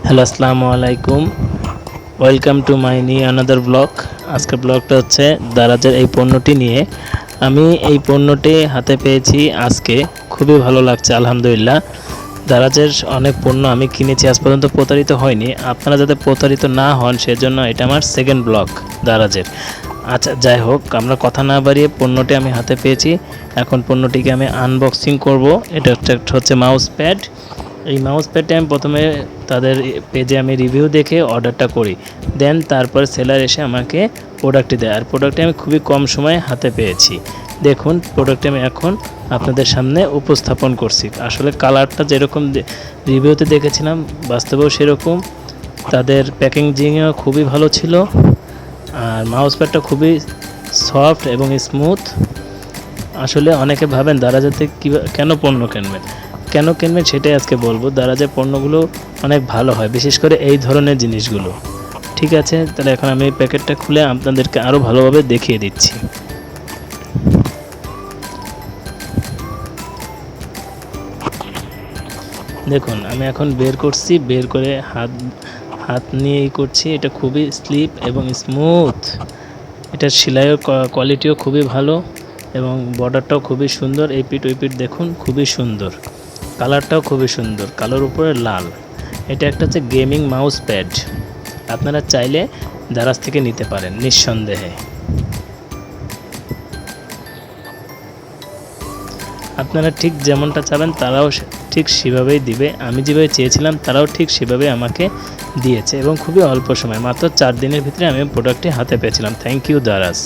Hello, আসসালামু আলাইকুম। Welcome to my new another blog. আজকের ব্লগটা হচ্ছে দারাজের এই পণ্যটি নিয়ে। আমি এই পণ্যটি হাতে পেয়েছি আজকে, খুবই ভালো লাগছে আলহামদুলিল্লাহ। দারাজের অনেক পণ্য আমি কিনেছি, আজ পর্যন্ত প্রতারিত হয়নি। আপনারা যাতে প্রতারিত না হন সেজন্য এটা আমার সেকেন্ড ব্লগ দারাজের। আচ্ছা, যাই হোক, আমরা কথা না বাড়িয়ে পণ্যটি আমি হাতে পেয়েছি। এখন পণ্যটিকে আমি আনবক্সিং করব। এটা হচ্ছে মাউস প্যাড। এই মাউস প্যাডটা আমি প্রথমে তাদের পেজে আমি রিভিউ দেখে অর্ডারটা করি, দেন তারপর সেলার এসে আমাকে প্রোডাক্টটি দেয়। আর প্রোডাক্টটি আমি খুবই কম সময়ে হাতে পেয়েছি। দেখুন, প্রোডাক্টটি আমি এখন আপনাদের সামনে উপস্থাপন করছি। আসলে কালারটা যেরকম রিভিউতে দেখেছিলাম বাস্তবেও সেরকম। তাদের প্যাকেজিংও খুবই ভালো ছিল। আর মাউস প্যাডটা খুবই সফট এবং স্মুথ। আসলে অনেকে ভাবেন দারাজেতে কেন পণ্য কিনবেন সেটাই আজকে বলবো। দারাজের পণ্যগুলো অনেক ভালো হয়, বিশেষ করে এই ধরনের জিনিসগুলো। ঠিক আছে, তাহলে এখন আমি এই প্যাকেটটা খুলে আপনাদেরকে আরও ভালোভাবে দেখিয়ে দিচ্ছি। দেখুন, আমি এখন বের করছি, বের করে হাত নিয়ে করছি। এটা খুবই স্লিপ এবং স্মুথ। এটার সেলাইয়ের কোয়ালিটিও খুবই ভালো এবং বর্ডারটাও খুবই সুন্দর। এই পিঠ ওই পিঠ দেখুন, খুবই সুন্দর। কালারটাও খুবই সুন্দর, কালোর উপরে লাল। এটা একটা হচ্ছে গেমিং মাউস প্যাড। আপনারা চাইলে দারাজ থেকে নিতে পারেন নিঃসন্দেহে। আপনারা ঠিক যেমনটা চাবেন তারাও ঠিক সেভাবেই দিবে। আমি যেভাবে চেয়েছিলাম তারাও ঠিক সেভাবে আমাকে দিয়েছে এবং খুবই অল্প সময়, মাত্র 4 দিনের ভিতরে আমি প্রোডাক্টটি হাতে পেয়েছিলাম। Thank you Daraz.